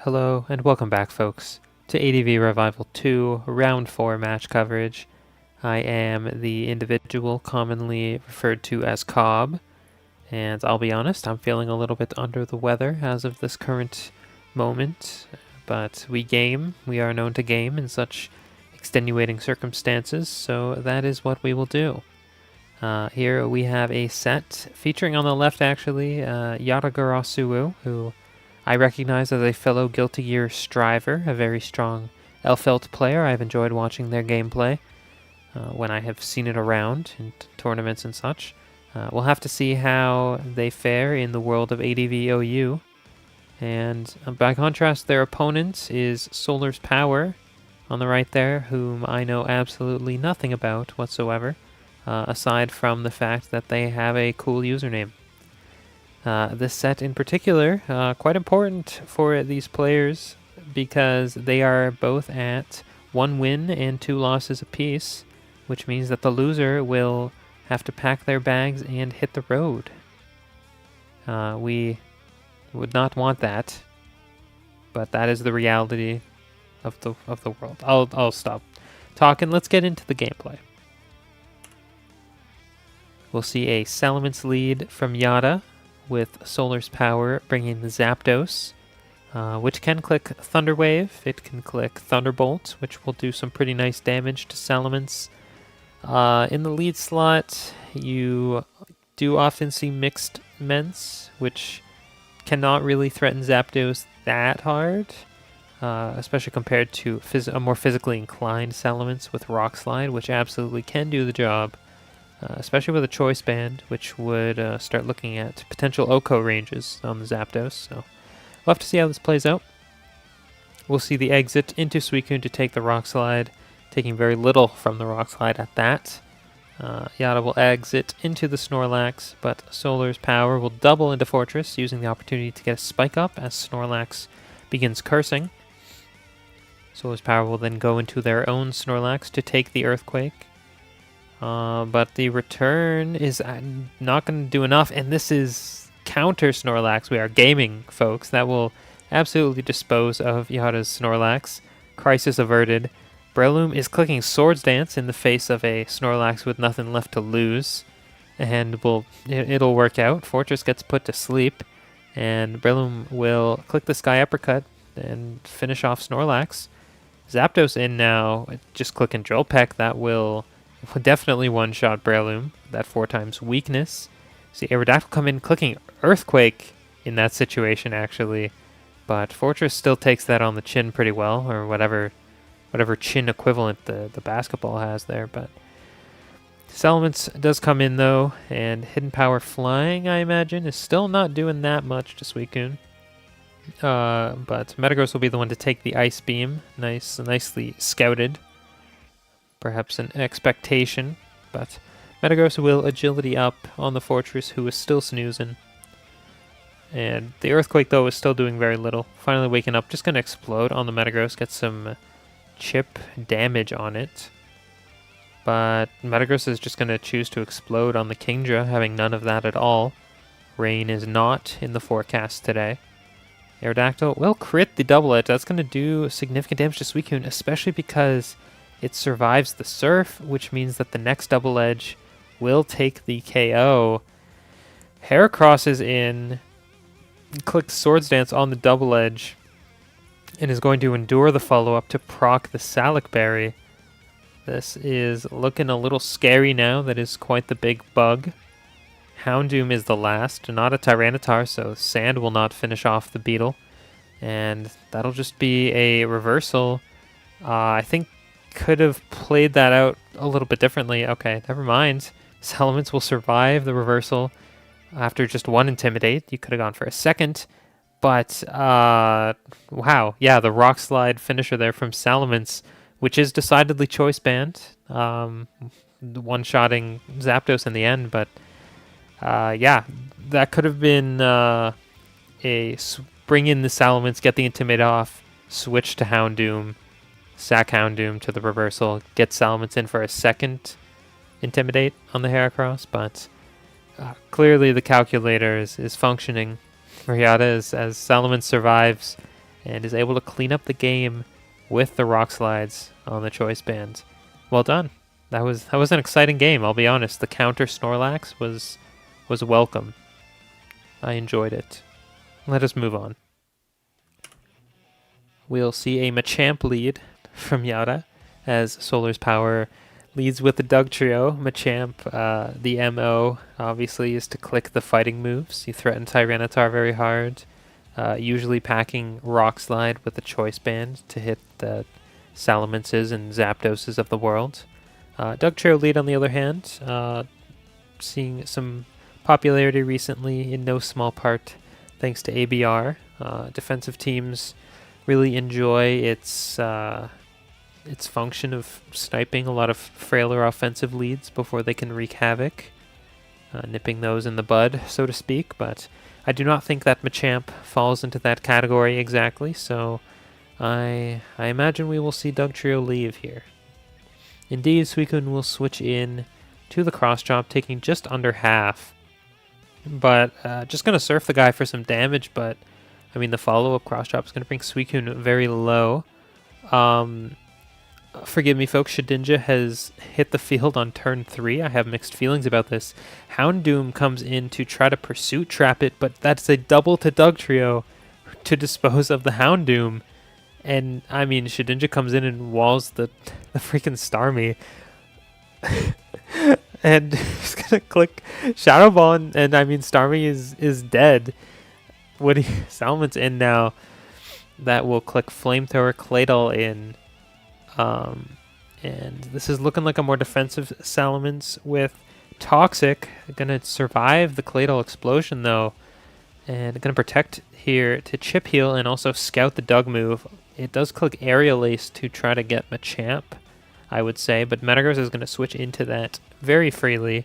Hello and welcome back, folks, to ADV Revival 2 Round 4 match coverage. I am the individual commonly referred to as Cobb, and I'll be honest, I'm feeling a little bit under the weather as of this current moment, but we are known to game in such extenuating circumstances, so that is what we will do. Here we have a set featuring on the left, actually, Yatagarasu, who I recognize as a fellow Guilty Gear striver, a very strong Elfelt player. I've enjoyed watching their gameplay when I have seen it around in tournaments and such. We'll have to see how they fare in the world of ADV OU. And by contrast, their opponent is Solar's Power on the right there, whom I know absolutely nothing about whatsoever, aside from the fact that they have a cool username. This set in particular, quite important for these players because they are both at 1 win and 2 losses apiece, which means that the loser will have to pack their bags and hit the road. We would not want that, but that is the reality of the world. I'll stop talking. Let's get into the gameplay. We'll see a Salamence lead from Yada, with Solar's Power bringing the Zapdos, which can click Thunder Wave. It can click Thunderbolt, which will do some pretty nice damage to Salamence. In the lead slot, you do often see Mixed Ments, which cannot really threaten Zapdos that hard, especially compared to a more physically inclined Salamence with Rock Slide, which absolutely can do the job. Especially with a Choice Band, which would start looking at potential Oko ranges on the Zapdos. So we'll have to see how this plays out. We'll see the exit into Suicune to take the Rock Slide, taking very little from the Rock Slide at that. Yada will exit into the Snorlax, but Solar's Power will double into Fortress, using the opportunity to get a Spike Up as Snorlax begins cursing. Solar's Power will then go into their own Snorlax to take the Earthquake. But the return is not going to do enough, and this is counter Snorlax. We are gaming, folks. That will absolutely dispose of Yada's Snorlax. Crisis averted. Breloom is clicking Swords Dance in the face of a Snorlax with nothing left to lose, and it'll work out. Fortress gets put to sleep, and Breloom will click the Sky Uppercut and finish off Snorlax. Zapdos in now, just clicking Drill Peck. That will definitely one-shot Breloom, that 4 times weakness. See Aerodactyl come in clicking Earthquake in that situation, actually. But Fortress still takes that on the chin pretty well, or whatever chin equivalent the basketball has there. But Salamence does come in, though, and Hidden Power Flying, I imagine, is still not doing that much to Suicune. But Metagross will be the one to take the Ice Beam. Nicely scouted. Perhaps an expectation, but Metagross will Agility up on the Fortress, who is still snoozing. And the Earthquake, though, is still doing very little. Finally waking up, just going to explode on the Metagross, get some chip damage on it. But Metagross is just going to choose to explode on the Kingdra, having none of that at all. Rain is not in the forecast today. Aerodactyl will crit the Double Edge. That's going to do significant damage to Suicune, especially because it survives the Surf, which means that the next Double Edge will take the KO. Heracross is in, clicks Swords Dance on the Double Edge, and is going to endure the follow-up to proc the Salic Berry. This is looking a little scary now. That is quite the big bug. Houndoom is the last, not a Tyranitar, so Sand will not finish off the Beetle. And that'll just be a reversal. I think could have played that out a little bit differently. Okay, never mind. Salamence will survive the reversal after just 1 Intimidate. You could have gone for a second, but wow, yeah, the Rock Slide finisher there from Salamence, which is decidedly Choice Band, one-shotting Zapdos in the end, but yeah, that could have been a bring in the Salamence, get the Intimidate off, switch to Houndoom, sack Houndoom to the reversal, get Salamence in for a second Intimidate on the Heracross, but clearly the calculator is functioning for Yada as Salamence survives and is able to clean up the game with the Rock Slides on the Choice Band. Well done. That was an exciting game, I'll be honest. The counter Snorlax was welcome. I enjoyed it. Let us move on. We'll see a Machamp lead from Yada as Solar's Power leads with the Dugtrio. Machamp, the MO obviously is to click the fighting moves. You threaten Tyranitar very hard, usually packing Rock Slide with the Choice Band to hit the Salamances and Zapdoses of the world. Dugtrio lead, on the other hand, seeing some popularity recently in no small part thanks to ABR. Defensive teams really enjoy its function of sniping a lot of frailer offensive leads before they can wreak havoc, nipping those in the bud, so to speak. But I do not think that Machamp falls into that category exactly, so I imagine we will see Dugtrio leave here. Indeed, Suicune will switch in to the Cross Chop, taking just under half. But just going to surf the guy for some damage, but I mean the follow-up Cross Chop is going to bring Suicune very low. Forgive me, folks, Shedinja has hit the field on turn 3. I have mixed feelings about this. Houndoom comes in to try to Pursuit Trap it, but that's a double to Dugtrio to dispose of the Houndoom. And, I mean, Shedinja comes in and walls the freaking Starmie. And he's going to click Shadow Ball, and I mean, Starmie is dead. Salmon's in now. That will click Flamethrower, Claydol in. And this is looking like a more defensive Salamence with Toxic. Gonna survive the Claydol explosion though, and gonna protect here to chip heal and also scout the Dug move. It does click Aerial Ace to try to get Machamp, I would say, but Metagross is gonna switch into that very freely.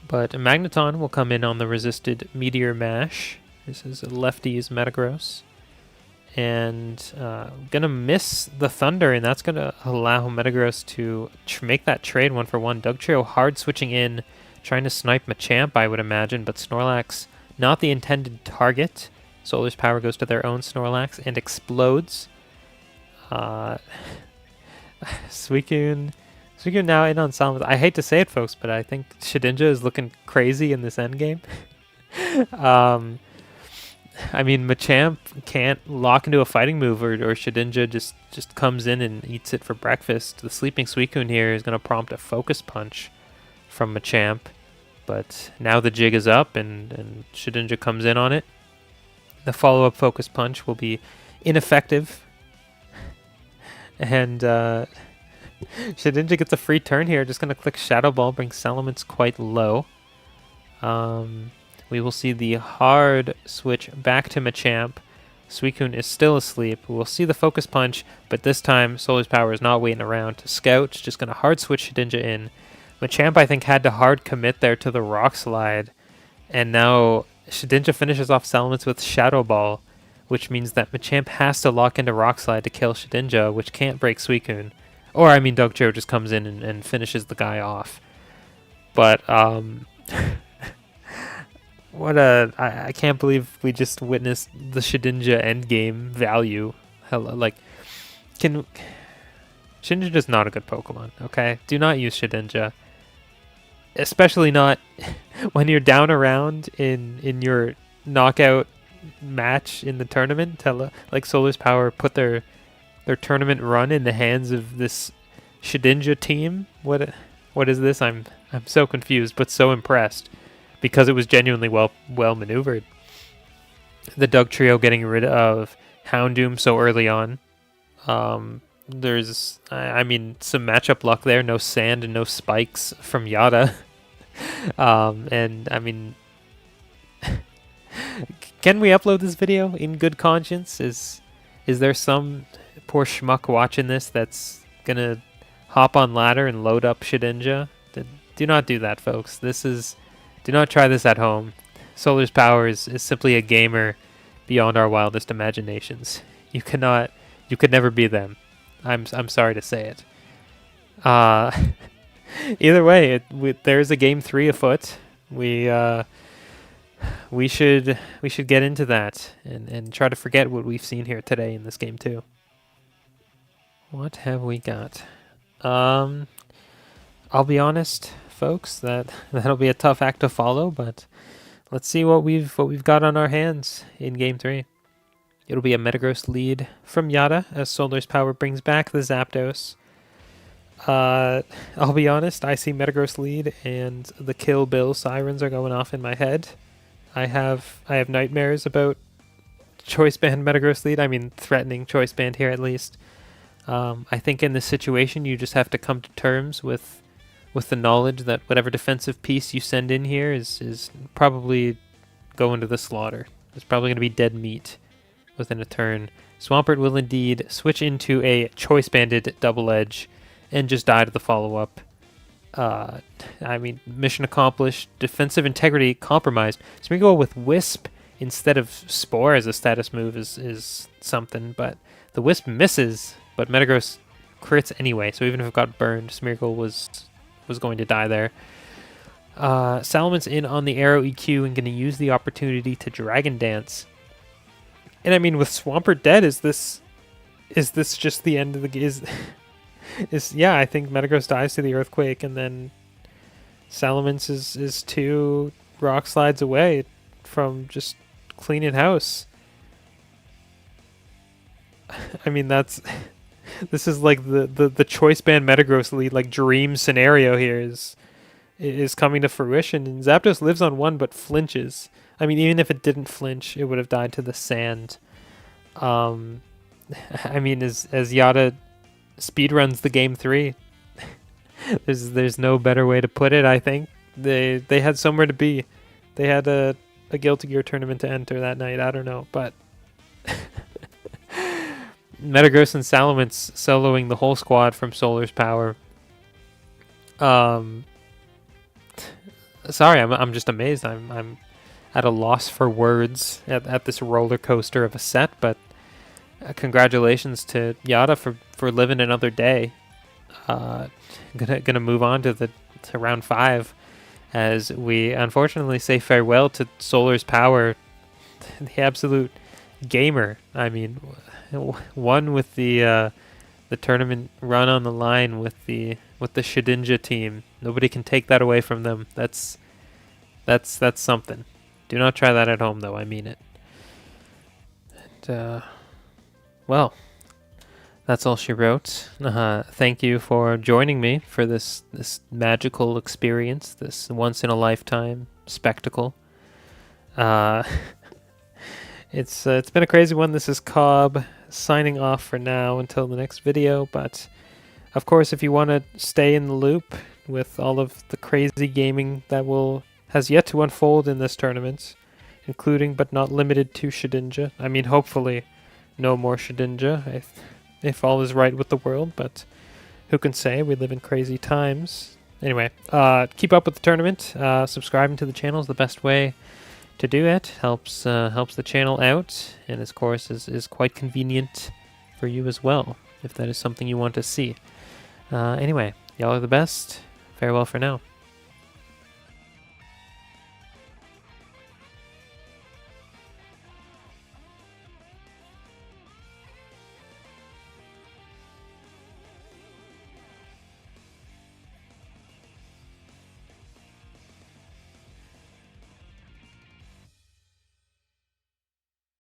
But Magneton will come in on the resisted Meteor Mash. This is a lefty's Metagross. And gonna miss the Thunder, and that's gonna allow Metagross to make that trade 1-for-1. Dugtrio hard switching in, trying to snipe Machamp, I would imagine, but Snorlax not the intended target. Solar's Power goes to their own Snorlax and explodes. Suicune now in on Salamence. I hate to say it, folks, but I think Shedinja is looking crazy in this endgame. I mean, Machamp can't lock into a fighting move, or Shedinja just comes in and eats it for breakfast. The sleeping Suicune here is going to prompt a Focus Punch from Machamp, but now the jig is up and Shedinja comes in on it. The follow-up Focus Punch will be ineffective, and Shedinja gets a free turn here. Just going to click Shadow Ball, bring Salamence quite low. We will see the hard switch back to Machamp. Suicune is still asleep. We'll see the Focus Punch, but this time Solar's Power is not waiting around to scout. Just going to hard switch Shedinja in. Machamp, I think, had to hard commit there to the Rock Slide, and now Shedinja finishes off Salamence with Shadow Ball, which means that Machamp has to lock into Rock Slide to kill Shedinja, which can't break Suicune. Or, I mean, Dugtrio just comes in and finishes the guy off. But, I can't believe we just witnessed the Shedinja endgame value. Shedinja is not a good Pokemon, okay? Do not use Shedinja. Especially not when you're down a round in your knockout match in the tournament. Like Solar's Power put their tournament run in the hands of this Shedinja team. What is this? I'm so confused, but so impressed, because it was genuinely well maneuvered. The Dugtrio getting rid of Houndoom so early on. There's, I mean, some matchup luck there. No sand and no spikes from Yada. And, I mean, can we upload this video in good conscience? Is there some poor schmuck watching this that's going to hop on ladder and load up Shedinja? Do not do that, folks. Do not try this at home. Solar's Power is simply a gamer beyond our wildest imaginations. You could never be them. I'm sorry to say it. Either way, there's a game 3 afoot. We we should get into that and try to forget what we've seen here today in this game too. What have we got? I'll be honest, folks, that'll be a tough act to follow, but let's see what we've got on our hands in Game 3. It'll be a Metagross lead from Yada as Solar's Power brings back the Zapdos. I'll be honest, I see Metagross lead and the Kill Bill sirens are going off in my head. I have nightmares about Choice Band Metagross lead. I mean, threatening Choice Band here at least. I think in this situation you just have to come to terms with the knowledge that whatever defensive piece you send in here is probably going to the slaughter. It's probably going to be dead meat within a turn. Swampert will indeed switch into a Choice Banded Double Edge and just die to the follow-up. I mean, mission accomplished. Defensive integrity compromised. Smeargle with Wisp instead of Spore as a status move is something, but the Wisp misses, but Metagross crits anyway, so even if it got burned, Smeargle was going to die there. Salaman's in on the Arrow EQ and going to use the opportunity to Dragon Dance. And I mean, with Swampert dead, is this just the end of the game? Yeah, I think Metagross dies to the Earthquake, and then Salamence is 2 Rock Slides away from just cleaning house. I mean, this is like the Choice Band Metagross lead, like dream scenario here is coming to fruition, and Zapdos lives on 1 but flinches. I mean, even if it didn't flinch, it would have died to the sand. I mean, as Yada speedruns the Game 3, there's no better way to put it, I think. They had somewhere to be. They had a Guilty Gear tournament to enter that night, I don't know, but Metagross and Salamence soloing the whole squad from Solar's Power. Sorry, I'm just amazed. I'm at a loss for words at this roller coaster of a set, but congratulations to Yada for living another day. Gonna move on to round 5 as we unfortunately say farewell to Solar's Power, the absolute gamer. I mean, one with the tournament run on the line with the Shedinja team. Nobody can take that away from them. That's something. Do not try that at home, though. I mean it. And, well, that's all she wrote. Thank you for joining me for this magical experience, this once-in-a-lifetime spectacle. It's been a crazy one. This is Cobb signing off for now until the next video, but of course, if you want to stay in the loop with all of the crazy gaming that has yet to unfold in this tournament, including but not limited to Shedinja. I mean, hopefully no more Shedinja if all is right with the world, but who can say? We live in crazy times. Anyway, keep up with the tournament. Subscribing to the channel is the best way to do it. Helps the channel out, and of course is quite convenient for you as well, if that is something you want to see. Anyway, y'all are the best. Farewell for now.